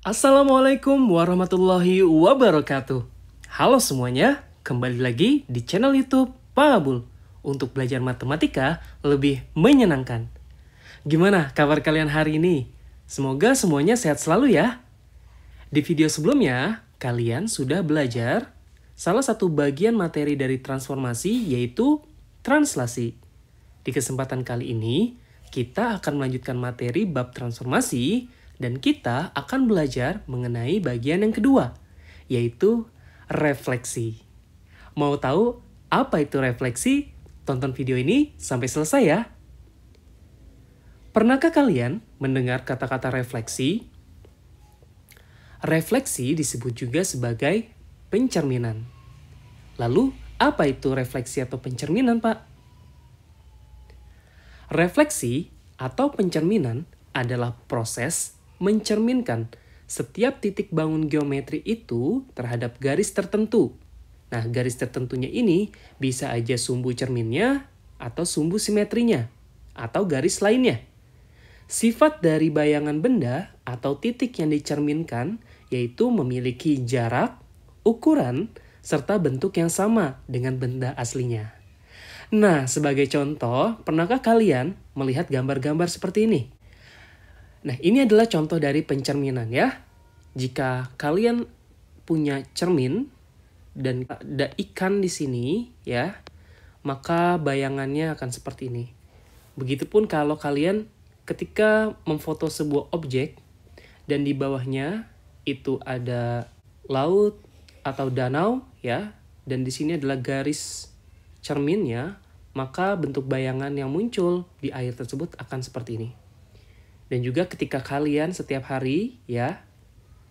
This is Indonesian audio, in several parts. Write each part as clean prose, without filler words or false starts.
Assalamualaikum warahmatullahi wabarakatuh. Halo semuanya, kembali lagi di channel YouTube Pak Abul untuk belajar matematika lebih menyenangkan. Gimana kabar kalian hari ini? Semoga semuanya sehat selalu ya. Di video sebelumnya, kalian sudah belajar salah satu bagian materi dari transformasi yaitu translasi. Di kesempatan kali ini, kita akan melanjutkan materi bab transformasi dan kita akan belajar mengenai bagian yang kedua, yaitu refleksi. Mau tahu apa itu refleksi? Tonton video ini sampai selesai ya. Pernahkah kalian mendengar kata-kata refleksi? Refleksi disebut juga sebagai pencerminan. Lalu, apa itu refleksi atau pencerminan, Pak? Refleksi atau pencerminan adalah proses mencerminkan setiap titik bangun geometri itu terhadap garis tertentu. Nah, garis tertentunya ini bisa aja sumbu cerminnya atau sumbu simetrinya atau garis lainnya. Sifat dari bayangan benda atau titik yang dicerminkan yaitu memiliki jarak, ukuran, serta bentuk yang sama dengan benda aslinya. Nah, sebagai contoh, pernahkah kalian melihat gambar-gambar seperti ini? Nah, ini adalah contoh dari pencerminan ya. Jika kalian punya cermin dan ada ikan di sini ya, maka bayangannya akan seperti ini. Begitupun kalau kalian ketika memfoto sebuah objek dan di bawahnya itu ada laut atau danau ya, dan di sini adalah garis cerminnya, maka bentuk bayangan yang muncul di air tersebut akan seperti ini. Dan juga ketika kalian setiap hari ya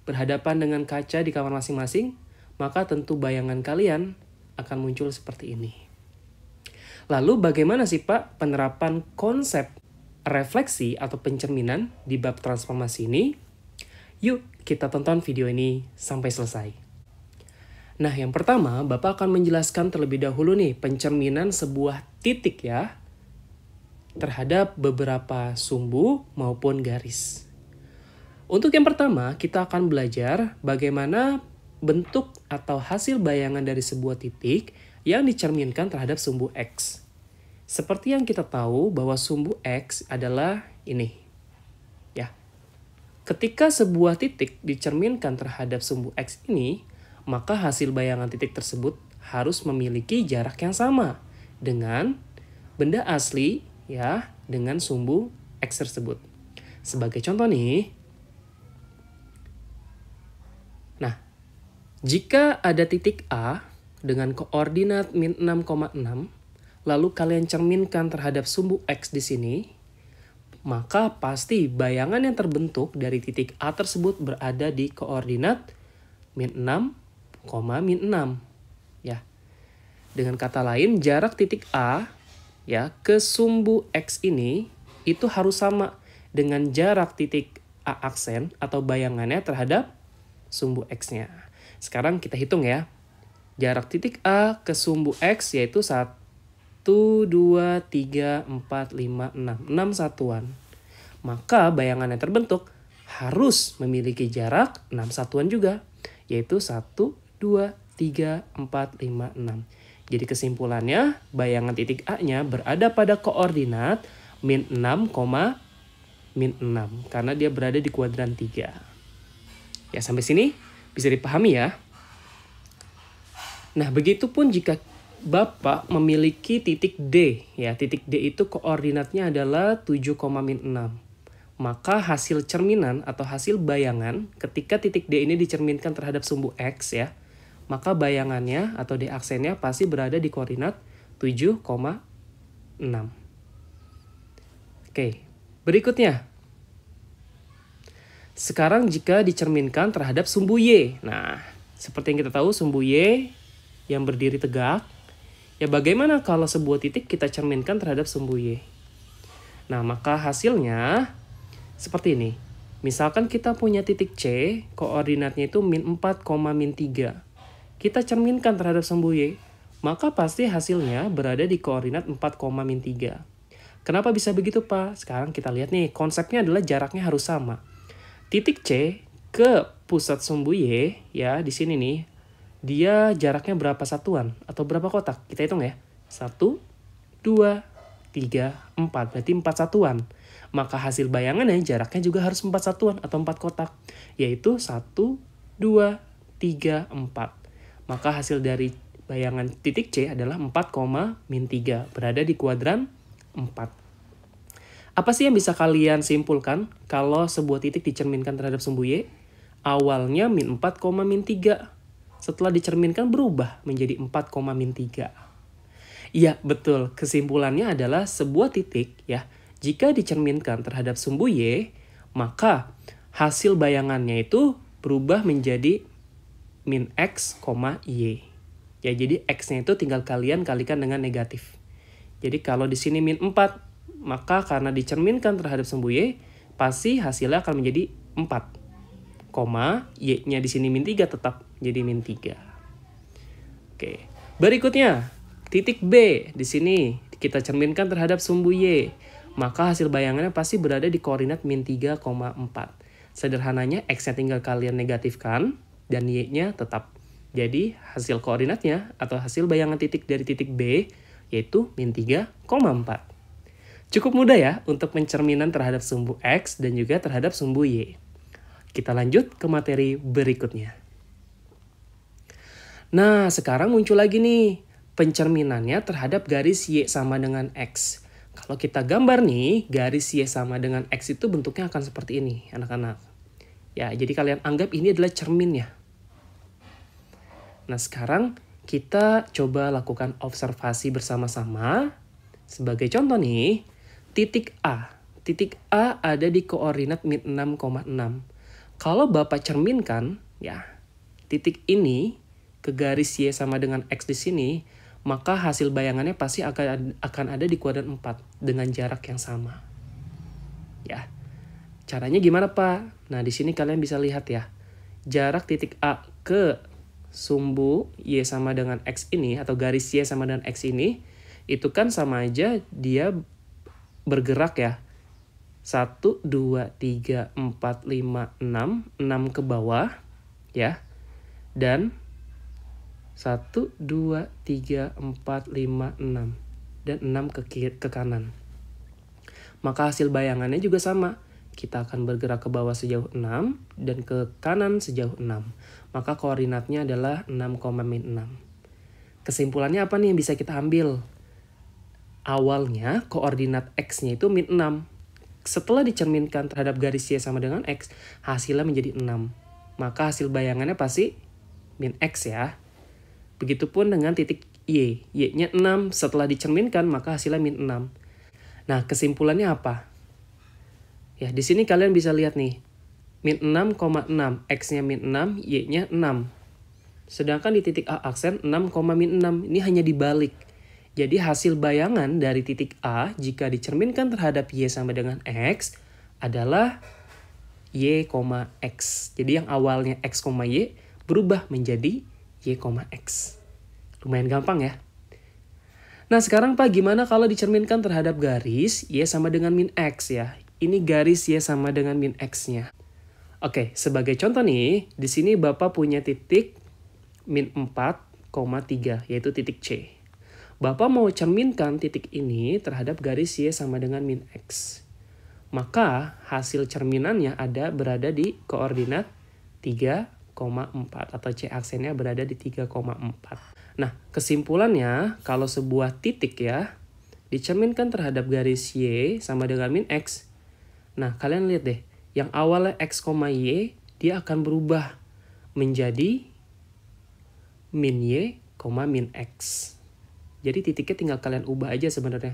berhadapan dengan kaca di kamar masing-masing, maka tentu bayangan kalian akan muncul seperti ini. Lalu bagaimana sih Pak penerapan konsep refleksi atau pencerminan di bab transformasi ini? Yuk kita tonton video ini sampai selesai. Nah, yang pertama, Bapak akan menjelaskan terlebih dahulu nih pencerminan sebuah titik ya terhadap beberapa sumbu maupun garis. Untuk yang pertama, kita akan belajar bagaimana bentuk atau hasil bayangan dari sebuah titik yang dicerminkan terhadap sumbu X. Seperti yang kita tahu bahwa sumbu X adalah ini. Ya. Ketika sebuah titik dicerminkan terhadap sumbu X ini, maka hasil bayangan titik tersebut harus memiliki jarak yang sama dengan benda asli ya, dengan sumbu X tersebut. Sebagai contoh nih, nah, jika ada titik A dengan koordinat min 6,6, lalu kalian cerminkan terhadap sumbu X di sini, maka pasti bayangan yang terbentuk dari titik A tersebut berada di koordinat min 6, min 6 ya. Dengan kata lain, jarak titik A ya ke sumbu X ini itu harus sama dengan jarak titik A aksen atau bayangannya terhadap sumbu X-nya. Sekarang kita hitung ya. Jarak titik A ke sumbu X yaitu 1, 2, 3, 4, 5, 6. 6 satuan. Maka bayangan yang terbentuk harus memiliki jarak 6 satuan juga. Yaitu 1, 2, 3, 4, 5, 6. Jadi kesimpulannya, bayangan titik A-nya berada pada koordinat min 6, min 6. Karena dia berada di kuadran 3. Ya, sampai sini bisa dipahami ya. Nah, begitupun jika Bapak memiliki titik D. Ya, titik D itu koordinatnya adalah 7, min 6. Maka hasil cerminan atau hasil bayangan ketika titik D ini dicerminkan terhadap sumbu X ya, maka bayangannya atau D aksennya pasti berada di koordinat 7,6. Oke, berikutnya. Sekarang jika dicerminkan terhadap sumbu Y. Nah, seperti yang kita tahu sumbu Y yang berdiri tegak. Ya bagaimana kalau sebuah titik kita cerminkan terhadap sumbu Y? Nah, maka hasilnya seperti ini. Misalkan kita punya titik C, koordinatnya itu min 4, min 3. Kita cerminkan terhadap sumbu Y, maka pasti hasilnya berada di koordinat 4, min 3. Kenapa bisa begitu Pak? Sekarang kita lihat nih, konsepnya adalah jaraknya harus sama. Titik C ke pusat sumbu Y, ya di sini nih, dia jaraknya berapa satuan atau berapa kotak? Kita hitung ya. 1, 2, 3, 4. Berarti 4 satuan. Maka hasil bayangannya jaraknya juga harus 4 satuan atau 4 kotak. Yaitu 1, 2, 3, 4. Maka hasil dari bayangan titik C adalah 4,-3. Berada di kuadran 4. Apa sih yang bisa kalian simpulkan kalau sebuah titik dicerminkan terhadap sumbu Y? Awalnya min 4,-3. Setelah dicerminkan berubah menjadi 4,-3. Iya, betul. Kesimpulannya adalah sebuah titik ya, jika dicerminkan terhadap sumbu Y, maka hasil bayangannya itu berubah menjadi min X, Y. Ya, jadi X-nya itu tinggal kalian kalikan dengan negatif. Jadi kalau di sini min 4, maka karena dicerminkan terhadap sumbu Y, pasti hasilnya akan menjadi 4. Y-nya di sini min 3 tetap jadi min 3. Oke. Berikutnya, titik B di sini kita cerminkan terhadap sumbu Y. Maka hasil bayangannya pasti berada di koordinat min 3,4. Sederhananya X-nya tinggal kalian negatifkan dan Y-nya tetap. Jadi hasil koordinatnya atau hasil bayangan titik dari titik B yaitu min 3,4. Cukup mudah ya untuk pencerminan terhadap sumbu X dan juga terhadap sumbu Y. Kita lanjut ke materi berikutnya. Nah, sekarang muncul lagi nih pencerminannya terhadap garis Y sama dengan X. Kalau kita gambar nih, garis Y sama dengan X itu bentuknya akan seperti ini, anak-anak. Ya, jadi kalian anggap ini adalah cerminnya. Nah, sekarang kita coba lakukan observasi bersama-sama. Sebagai contoh nih, titik A. Titik A ada di koordinat min 6,6. Kalau Bapak cerminkan, ya, titik ini ke garis Y sama dengan X di sini, maka hasil bayangannya pasti akan ada di kuadran 4 dengan jarak yang sama. Ya. Caranya gimana, Pak? Nah, di sini kalian bisa lihat ya. Jarak titik A ke sumbu Y sama dengan X ini atau garis Y sama dengan X ini itu kan sama aja dia bergerak ya. 1, 2, 3, 4, 5, 6. 6 ke bawah ya. Dan 1, 2, 3, 4, 5, 6. Dan 6 ke kanan. Maka hasil bayangannya juga sama. Kita akan bergerak ke bawah sejauh 6 dan ke kanan sejauh 6. Maka koordinatnya adalah 6,-6. Kesimpulannya apa nih yang bisa kita ambil? Awalnya koordinat X-nya itu min 6. Setelah dicerminkan terhadap garis Y sama dengan X, hasilnya menjadi 6. Maka hasil bayangannya pasti min X ya. Begitupun dengan titik Y. Y-nya 6, setelah dicerminkan maka hasilnya min 6. Nah, kesimpulannya apa? Ya, di sini kalian bisa lihat nih. Min 6,6, X-nya min 6, Y-nya 6. Sedangkan di titik A aksen 6,-6. Ini hanya dibalik. Jadi hasil bayangan dari titik A jika dicerminkan terhadap Y sama dengan X adalah Y, X. Jadi yang awalnya X, Y berubah menjadi Y, X. Lumayan gampang ya. Nah, sekarang Pak, gimana kalau dicerminkan terhadap garis Y sama dengan min X ya? Ini garis Y sama dengan min X-nya. Oke, sebagai contoh nih, di sini Bapak punya titik min 4,3, yaitu titik C. Bapak mau cerminkan titik ini terhadap garis Y sama dengan min X. Maka hasil cerminannya berada di koordinat 3,4 atau C aksennya berada di 3,4. Nah, kesimpulannya kalau sebuah titik ya dicerminkan terhadap garis Y sama dengan min X. Nah, kalian lihat deh, yang awalnya X, Y dia akan berubah menjadi min Y, min X. Jadi titiknya tinggal kalian ubah aja sebenarnya.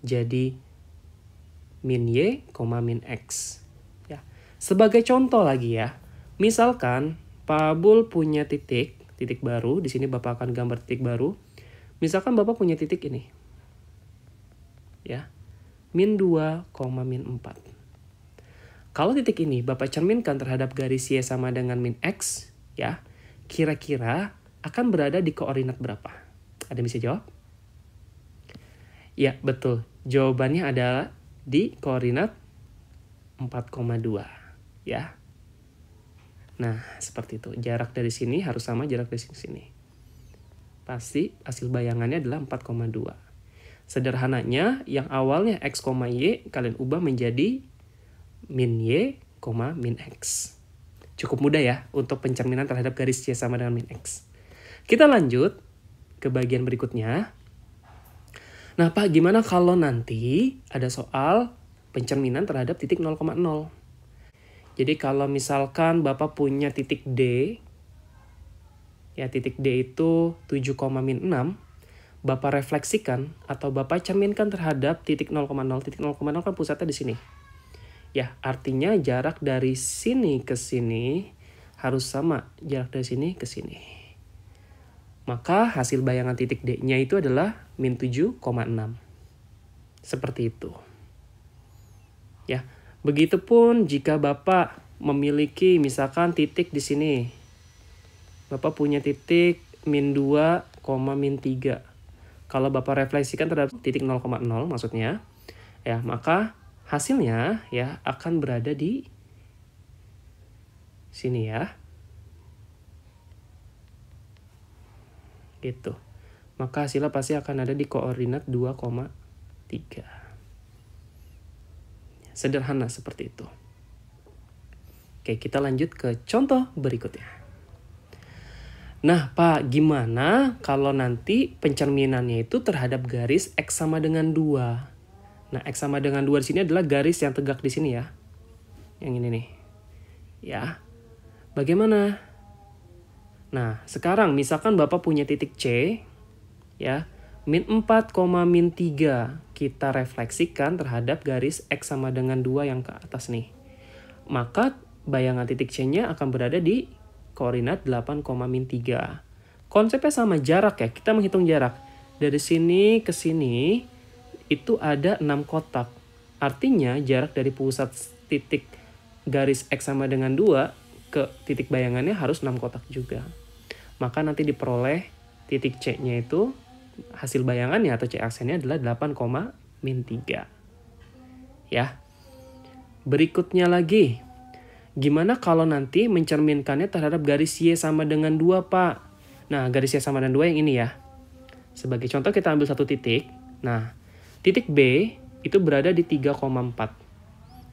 Jadi min Y, min X. Ya. Sebagai contoh lagi ya. Misalkan Pak Abul punya titik baru. Di sini Bapak akan gambar titik baru. Misalkan Bapak punya titik ini. Ya. Min 2, min 4. Kalau titik ini Bapak cerminkan terhadap garis Y sama dengan min X, ya. Kira-kira akan berada di koordinat berapa? Ada yang bisa jawab? Ya, betul. Jawabannya adalah di koordinat 4,2. Ya. Nah, seperti itu. Jarak dari sini harus sama jarak dari sini. Pasti hasil bayangannya adalah 4,2. Sederhananya, yang awalnya X, Y, kalian ubah menjadi min Y, min X. Cukup mudah ya untuk pencerminan terhadap garis Y sama dengan min X. Kita lanjut ke bagian berikutnya. Nah, Pak, gimana kalau nanti ada soal pencerminan terhadap titik 0,0? Jadi kalau misalkan Bapak punya titik D, ya titik D itu 7, min 6, Bapak refleksikan atau Bapak cerminkan terhadap titik 0,0. Titik 0,0 kan pusatnya di sini. Ya, artinya jarak dari sini ke sini harus sama jarak dari sini ke sini. Maka hasil bayangan titik D-nya itu adalah min 7,6. Seperti itu. Ya, begitupun jika Bapak memiliki misalkan titik di sini. Bapak punya titik min 2, min 3. Kalau Bapak refleksikan terhadap titik 0,0 maksudnya, ya maka hasilnya ya akan berada di sini ya. Gitu. Maka hasilnya pasti akan ada di koordinat 2,3. Sederhana seperti itu. Oke, kita lanjut ke contoh berikutnya. Nah, Pak, gimana kalau nanti pencerminannya itu terhadap garis X sama dengan 2? Nah, X sama dengan 2 di sini adalah garis yang tegak di sini ya. Yang ini nih. Ya. Bagaimana? Nah, sekarang misalkan Bapak punya titik C, ya, min 4, min 3. Kita refleksikan terhadap garis X sama dengan 2 yang ke atas nih. Maka bayangan titik C-nya akan berada di koordinat 8, min 3. Konsepnya sama, jarak ya. Kita menghitung jarak. Dari sini ke sini itu ada 6 kotak. Artinya jarak dari pusat titik garis X sama dengan 2 ke titik bayangannya harus 6 kotak juga. Maka nanti diperoleh titik C-nya itu hasil bayangannya atau C aksennya adalah 8, min 3. Ya. Berikutnya lagi. Gimana kalau nanti mencerminkannya terhadap garis Y sama dengan 2, Pak? Nah, garis Y sama dengan 2 yang ini ya. Sebagai contoh kita ambil satu titik. Nah, titik B itu berada di 3,4.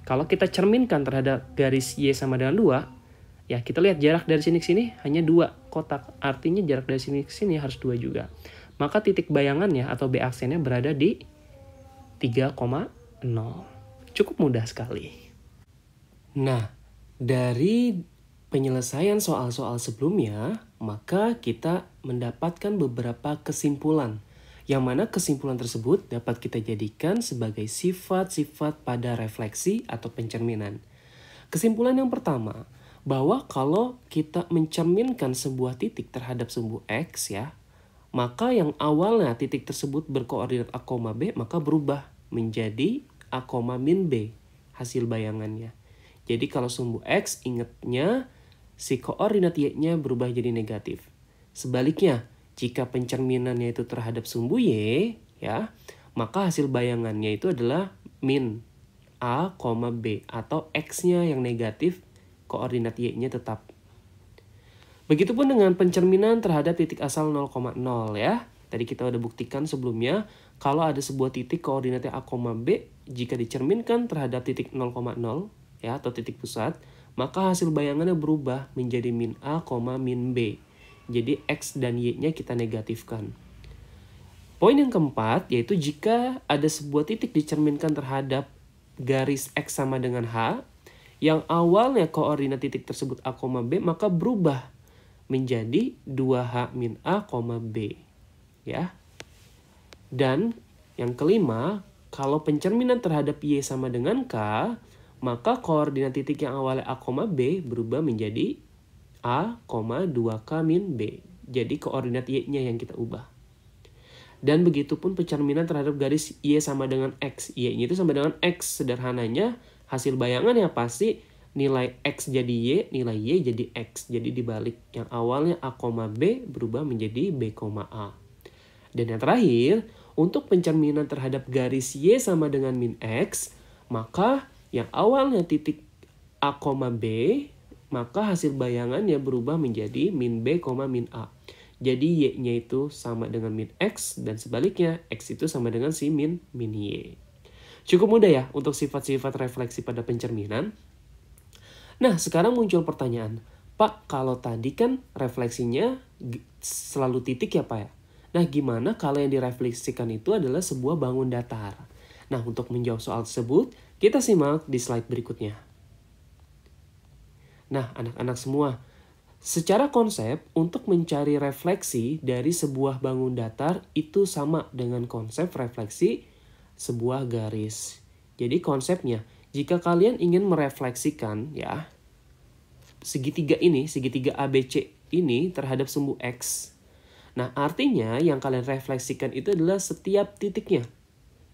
Kalau kita cerminkan terhadap garis Y sama dengan 2, ya kita lihat jarak dari sini ke sini hanya 2 kotak. Artinya jarak dari sini ke sini harus 2 juga. Maka titik bayangannya atau B aksennya berada di 3,0. Cukup mudah sekali. Nah, dari penyelesaian soal-soal sebelumnya, maka kita mendapatkan beberapa kesimpulan. Yang mana kesimpulan tersebut dapat kita jadikan sebagai sifat-sifat pada refleksi atau pencerminan. Kesimpulan yang pertama, bahwa kalau kita mencerminkan sebuah titik terhadap sumbu X ya, maka yang awalnya titik tersebut berkoordinat A, B, maka berubah menjadi A, min B hasil bayangannya. Jadi kalau sumbu X, ingatnya si koordinat Y-nya berubah jadi negatif. Sebaliknya, jika pencerminannya itu terhadap sumbu Y, ya, maka hasil bayangannya itu adalah min A, B atau X-nya yang negatif, koordinat Y-nya tetap. Begitupun dengan pencerminan terhadap titik asal 0,0 ya. Tadi kita udah buktikan sebelumnya, kalau ada sebuah titik koordinatnya A, B, jika dicerminkan terhadap titik 0,0 ya atau titik pusat, maka hasil bayangannya berubah menjadi min A, min B. Jadi X dan Y-nya kita negatifkan. Poin yang keempat yaitu jika ada sebuah titik dicerminkan terhadap garis X sama dengan H, yang awalnya koordinat titik tersebut A, B, maka berubah menjadi 2H min A, B. Ya. Dan yang kelima, kalau pencerminan terhadap Y sama dengan K, maka koordinat titik yang awalnya A, B berubah menjadi A, 2K min B. Jadi koordinat Y-nya yang kita ubah. Dan begitupun pencerminan terhadap garis Y sama dengan X. Y-nya itu sama dengan X. Sederhananya hasil bayangan ya pasti nilai X jadi Y, nilai Y jadi X. Jadi dibalik yang awalnya A, B berubah menjadi B, A. Dan yang terakhir, untuk pencerminan terhadap garis Y sama dengan min X, maka yang awalnya titik A, B maka hasil bayangannya berubah menjadi min B, min A. Jadi Y-nya itu sama dengan min X, dan sebaliknya X itu sama dengan si min Y. Cukup mudah ya untuk sifat-sifat refleksi pada pencerminan. Nah, sekarang muncul pertanyaan, Pak, kalau tadi kan refleksinya selalu titik ya Pak ya? Nah, gimana kalau yang direfleksikan itu adalah sebuah bangun datar? Nah, untuk menjawab soal tersebut, kita simak di slide berikutnya. Nah, anak-anak semua, secara konsep, untuk mencari refleksi dari sebuah bangun datar itu sama dengan konsep refleksi sebuah garis. Jadi konsepnya, jika kalian ingin merefleksikan ya segitiga ABC ini terhadap sumbu X. Nah, artinya yang kalian refleksikan itu adalah setiap titiknya.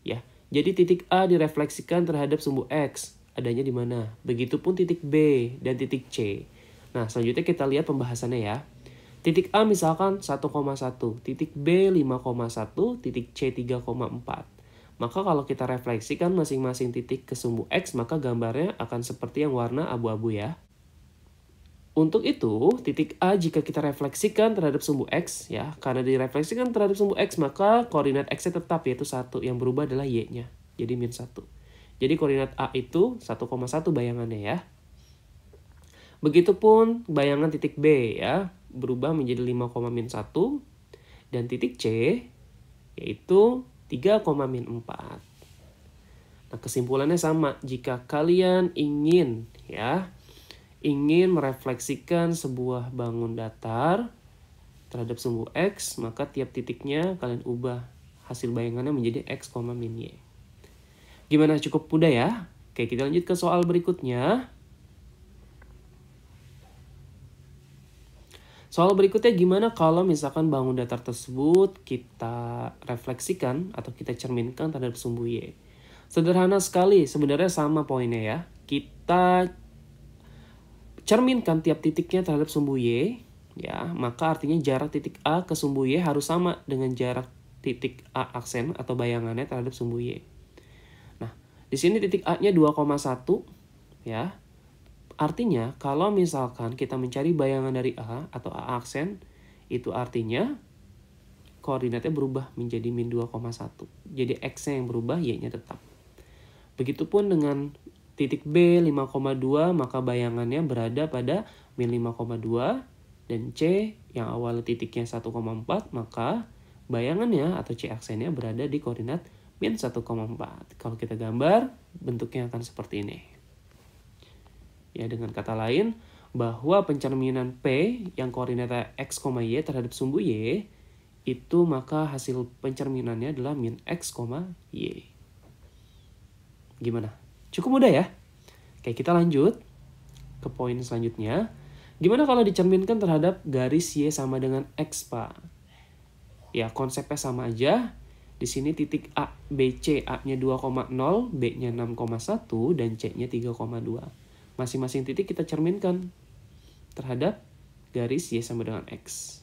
Ya. Jadi titik A direfleksikan terhadap sumbu X. Adanya di mana? Begitupun titik B dan titik C. Nah, selanjutnya kita lihat pembahasannya ya. Titik A misalkan 1,1, titik B 5,1, titik C 3,4. Maka kalau kita refleksikan masing-masing titik ke sumbu X, maka gambarnya akan seperti yang warna abu-abu ya. Untuk itu, titik A jika kita refleksikan terhadap sumbu X, ya, karena direfleksikan terhadap sumbu X, maka koordinat X-nya tetap yaitu 1, yang berubah adalah Y-nya, jadi min 1. Jadi koordinat A itu 1,1 bayangannya ya. Begitupun bayangan titik B ya, berubah menjadi 5,-1, dan titik C yaitu 3,-4. Nah, kesimpulannya sama, jika kalian ingin merefleksikan sebuah bangun datar terhadap sumbu X, maka tiap titiknya kalian ubah hasil bayangannya menjadi X, min Y. Gimana, cukup mudah ya? Oke, kita lanjut ke soal berikutnya. Soal berikutnya gimana kalau misalkan bangun datar tersebut kita refleksikan atau kita cerminkan terhadap sumbu Y. Sederhana sekali, sebenarnya sama poinnya ya. Kita cerminkan tiap titiknya terhadap sumbu Y, ya, maka artinya jarak titik A ke sumbu Y harus sama dengan jarak titik A aksen atau bayangannya terhadap sumbu Y. Nah, di sini titik A-nya 2,1 ya. Artinya kalau misalkan kita mencari bayangan dari A atau A aksen, itu artinya koordinatnya berubah menjadi min 2,1. Jadi X-nya yang berubah, Y-nya tetap. Begitupun dengan titik B 5,2, maka bayangannya berada pada min 5,2, dan C yang awal titiknya 1,4, maka bayangannya atau C aksennya berada di koordinat min 1,4. Kalau kita gambar, bentuknya akan seperti ini. Ya, dengan kata lain, bahwa pencerminan P yang koordinatnya X, Y terhadap sumbu Y, itu maka hasil pencerminannya adalah min X, Y. Gimana? Cukup mudah ya? Oke, kita lanjut ke poin selanjutnya. Gimana kalau dicerminkan terhadap garis Y sama dengan X, Pak? Ya, konsepnya sama aja. Di sini titik A, B, C, A-nya 2,0, B-nya 6,1, dan C-nya 3,2. Masing-masing titik kita cerminkan terhadap garis Y sama dengan X.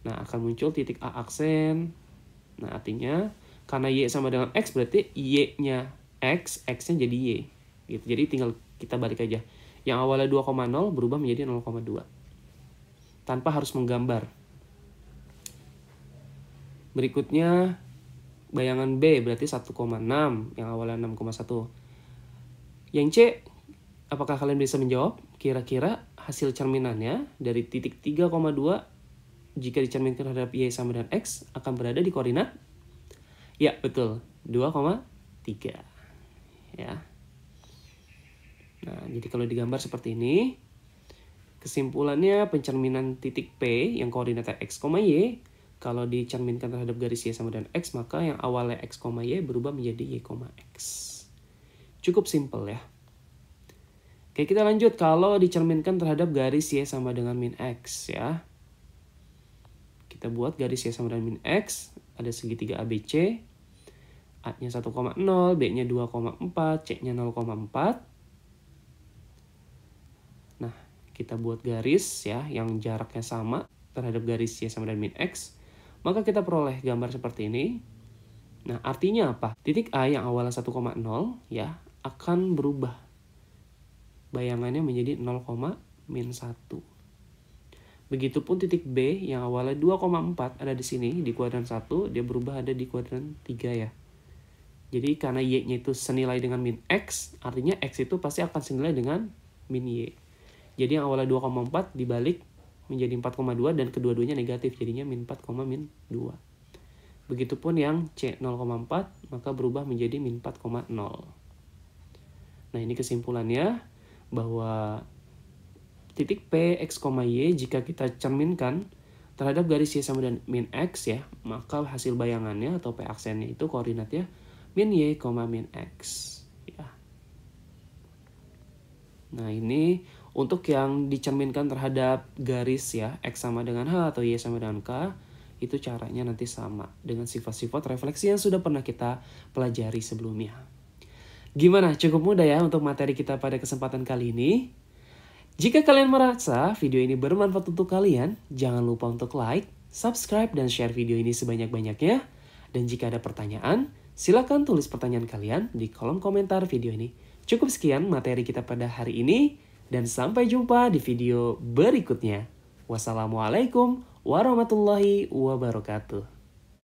Nah, akan muncul titik A aksen. Nah, artinya karena Y sama dengan X berarti Y-nya X, X-nya jadi Y. Gitu. Jadi tinggal kita balik aja. Yang awalnya 2,0 berubah menjadi 0,2. Tanpa harus menggambar. Berikutnya bayangan B berarti 1,6, yang awalnya 6,1. Yang C, apakah kalian bisa menjawab? Kira-kira hasil cerminannya dari titik 3,2 jika dicerminkan terhadap Y sama dengan X akan berada di koordinat? Ya, betul. 2,3. Ya. Nah, jadi kalau digambar seperti ini, kesimpulannya pencerminan titik P yang koordinatnya X, Y, kalau dicerminkan terhadap garis Y sama dengan X, maka yang awalnya X, Y berubah menjadi Y, X. Cukup simpel ya. Oke, kita lanjut kalau dicerminkan terhadap garis Y sama dengan min X ya. Kita buat garis Y sama dengan min X, ada segitiga ABC. A-nya 1,0, B-nya 2,4, C-nya 0,4. Nah, kita buat garis ya yang jaraknya sama terhadap garis Y sama dengan min X. Maka kita peroleh gambar seperti ini. Nah, artinya apa? Titik A yang awalnya 1,0 ya akan berubah bayangannya menjadi 0,4. min 1. Begitupun titik B yang awalnya 2,4 ada di sini di kuadran 1, dia berubah ada di kuadran 3 ya. Jadi karena Y-nya itu senilai dengan min X, artinya X itu pasti akan senilai dengan min Y. Jadi yang awalnya 2,4 dibalik menjadi 4,2 dan kedua-duanya negatif, jadinya min 4, min 2. Begitupun yang C 0,4 maka berubah menjadi min 4,0. Nah ini kesimpulannya bahwa titik P, X, Y jika kita cerminkan terhadap garis Y sama dengan min X ya, maka hasil bayangannya atau P aksennya itu koordinatnya min Y, min X. Ya. Nah ini untuk yang dicerminkan terhadap garis ya, X sama dengan H atau Y sama dengan K, itu caranya nanti sama dengan sifat-sifat refleksi yang sudah pernah kita pelajari sebelumnya. Gimana? Cukup mudah ya untuk materi kita pada kesempatan kali ini? Jika kalian merasa video ini bermanfaat untuk kalian, jangan lupa untuk like, subscribe, dan share video ini sebanyak-banyaknya. Dan jika ada pertanyaan, silakan tulis pertanyaan kalian di kolom komentar video ini. Cukup sekian materi kita pada hari ini, dan sampai jumpa di video berikutnya. Wassalamualaikum warahmatullahi wabarakatuh.